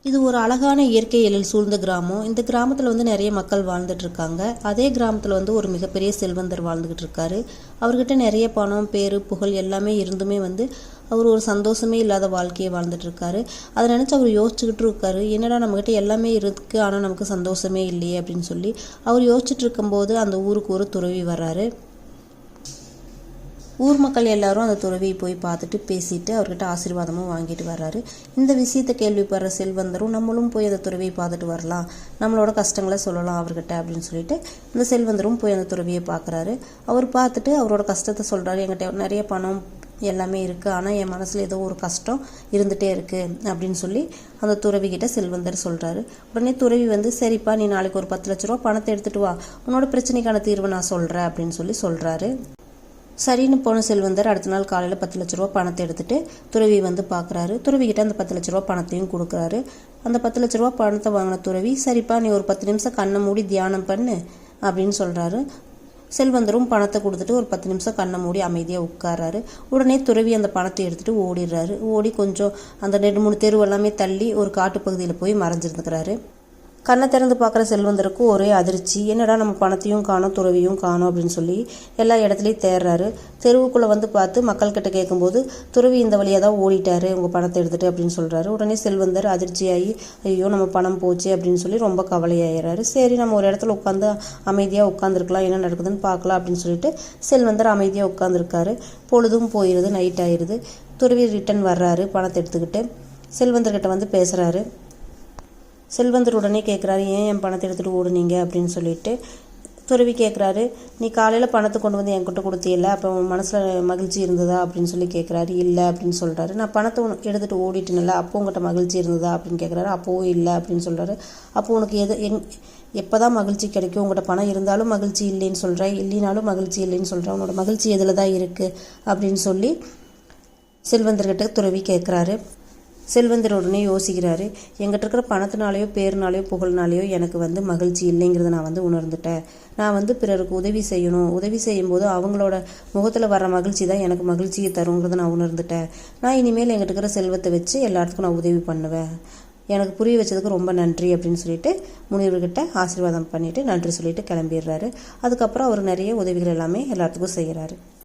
இது ஒரு அழகான இயற்கை எழில் சூழ்ந்த கிராமம். இந்த கிராமத்தில் வந்து நிறைய மக்கள் வாழ்ந்துட்டு இருக்காங்க. அதே கிராமத்தில் வந்து ஒரு மிகப்பெரிய செல்வந்தர் வாழ்ந்துகிட்டு இருக்காரு. அவர்கிட்ட நிறைய பணம், பேரு, புகழ் எல்லாமே இருந்துமே வந்து அவர் ஒரு சந்தோஷமே இல்லாத வாழ்க்கையை வாழ்ந்துட்டு இருக்காரு. அதை நினச்சி அவர் யோசிச்சுக்கிட்டு இருக்காரு, என்னடா நம்மகிட்ட எல்லாமே இருக்கு ஆனால் நமக்கு சந்தோஷமே இல்லையே அப்படின்னு சொல்லி அவர் யோசிச்சுட்டு இருக்கும்போது அந்த ஊருக்கு ஒரு துறவி வர்றாரு. ஊர் மக்கள் எல்லாரும் அந்த துறவியை போய் பார்த்துட்டு பேசிட்டு அவர்கிட்ட ஆசீர்வாதமும் வாங்கிட்டு வர்றாரு. இந்த விஷயத்தை கேள்விப்படுற செல்வந்தரும் நம்மளும் போய் அந்த துறவியை பார்த்துட்டு வரலாம், நம்மளோட கஷ்டங்களை சொல்லலாம் அவர்கிட்ட அப்படின்னு சொல்லிட்டு இந்த செல்வந்தரும் போய் அந்த துறவியை பார்க்குறாரு. அவர் பார்த்துட்டு அவரோட கஷ்டத்தை சொல்கிறாரு. என்கிட்ட நிறைய பணம் எல்லாமே இருக்குது, ஆனால் என் மனசில் ஏதோ ஒரு கஷ்டம் இருந்துகிட்டே இருக்குது அப்படின்னு சொல்லி அந்த துறவிகிட்ட செல்வந்தர் சொல்கிறாரு. உடனே துறவி வந்து, சரிப்பா, நீ நாளைக்கு ஒரு 10 லட்ச ரூபா பணத்தை எடுத்துகிட்டு வா, உன்னோட பிரச்சனைக்கான தீர்வை நான் சொல்கிறேன் அப்படின்னு சொல்லி சொல்கிறாரு. சரின்னு போன செல்வந்தர் அடுத்த நாள் காலையில் 10 லட்ச ரூபா பணத்தை எடுத்துகிட்டு துறவி வந்து பார்க்குறாரு. துறவிகிட்ட அந்த 10 லட்ச ரூபா பணத்தையும் கொடுக்குறாரு. அந்த 10 லட்ச ரூபா பணத்தை வாங்கின துறவி, சரிப்பா, நீ ஒரு 10 நிமிஷம் கண்ணை மூடி தியானம் பண்ணு அப்படின்னு சொல்கிறாரு. செல்வந்தரும் பணத்தை கொடுத்துட்டு ஒரு 10 நிமிஷம் கண்ணை மூடி அமைதியாக உட்கார்றாரு. உடனே துறவி அந்த பணத்தை எடுத்துகிட்டு ஓடிடுறாரு. ஓடி கொஞ்சம் அந்த 2-3 தெரு எல்லாமே தள்ளி ஒரு காட்டுப்பகுதியில் போய் மறைஞ்சிருந்துக்கிறாரு. கண்ணை திறந்து பார்க்குற செல்வந்தருக்கு ஒரே அதிர்ச்சி. என்னடா நம்ம பணத்தையும் காணோம், துறவியும் காணோம் அப்படின்னு சொல்லி எல்லா இடத்துலையும் தேடுறாரு. தெருவுக்குள்ளே வந்து பார்த்து மக்கள்கிட்ட கேட்கும்போது, துறவி இந்த வழியாக தான் ஓடிட்டாரு உங்கள் பணத்தை எடுத்துகிட்டு அப்படின்னு சொல்கிறாரு. உடனே செல்வந்தர் அதிர்ச்சியாகி, ஐயோ நம்ம பணம் போச்சு அப்படின்னு சொல்லி ரொம்ப கவலையாகிறாரு. சரி, நம்ம ஒரு இடத்துல உட்காந்து அமைதியாக உட்காந்துருக்கலாம், என்ன நடக்குதுன்னு பார்க்கலாம் அப்படின்னு சொல்லிட்டு செல்வந்தர் அமைதியாக உட்காந்துருக்காரு. பொழுதும் போயிடுது, நைட் ஆயிடுது. துறவி ரிட்டன் வர்றாரு பணத்தை எடுத்துக்கிட்டு. செல்வந்தர்கிட்ட வந்து பேசுகிறாரு. செல்வந்தர் உடனே கேட்குறாரு, ஏன் என் பணத்தை எடுத்துகிட்டு ஓடுனீங்க அப்படின்னு சொல்லிட்டு. துறவி கேட்குறாரு, நீ காலையில் பணத்தை கொண்டு வந்து என்கிட்ட கொடுத்தியில்ல, அப்போ மனசில் மகிழ்ச்சி இருந்ததா அப்படின்னு சொல்லி கேட்குறாரு. இல்லை அப்படின்னு சொல்கிறாரு. நான் பணத்தை எடுத்துகிட்டு ஓடிட்டேன்ல, அப்போ உங்கள்கிட்ட மகிழ்ச்சி இருந்ததா அப்படின்னு கேட்குறாரு. அப்போவும் இல்லை அப்படின்னு சொல்கிறாரு. அப்போ உனக்கு எப்போ தான் மகிழ்ச்சி கிடைக்கும்? உங்கள்கிட்ட பணம் இருந்தாலும் மகிழ்ச்சி இல்லைன்னு சொல்கிறேன், இல்லைனாலும் மகிழ்ச்சி இல்லைன்னு சொல்கிறேன், உன்னோட மகிழ்ச்சி எதில் தான் இருக்குது அப்படின்னு சொல்லி செல்வந்தர்கிட்ட துறவி கேட்குறாரு. செல்வந்தர் உடனே யோசிக்கிறாரு, எங்கிட்ட இருக்கிற பணத்தினாலேயோ பேருனாலேயோ புகழ்னாலேயோ எனக்கு வந்து மகிழ்ச்சி இல்லைங்கிறத நான் வந்து உணர்ந்துட்டேன். நான் வந்து பிறருக்கு உதவி செய்யணும், உதவி செய்யும்போது அவங்களோட முகத்தில் வர மகிழ்ச்சி தான் எனக்கு மகிழ்ச்சியை தருங்கிறத நான் உணர்ந்துட்டேன். நான் இனிமேல் எங்கிட்ட இருக்கிற செல்வத்தை வச்சு எல்லாத்துக்கும் நான் உதவி பண்ணுவேன். எனக்கு புரிய வச்சதுக்கு ரொம்ப நன்றி அப்படின்னு சொல்லிட்டு முனிவர்கிட்ட ஆசீர்வாதம் பண்ணிவிட்டு நன்றி சொல்லிட்டு கிளம்பிடுறாரு. அதுக்கப்புறம் அவர் நிறைய உதவிகள் எல்லாமே எல்லாத்துக்கும் செய்கிறாரு.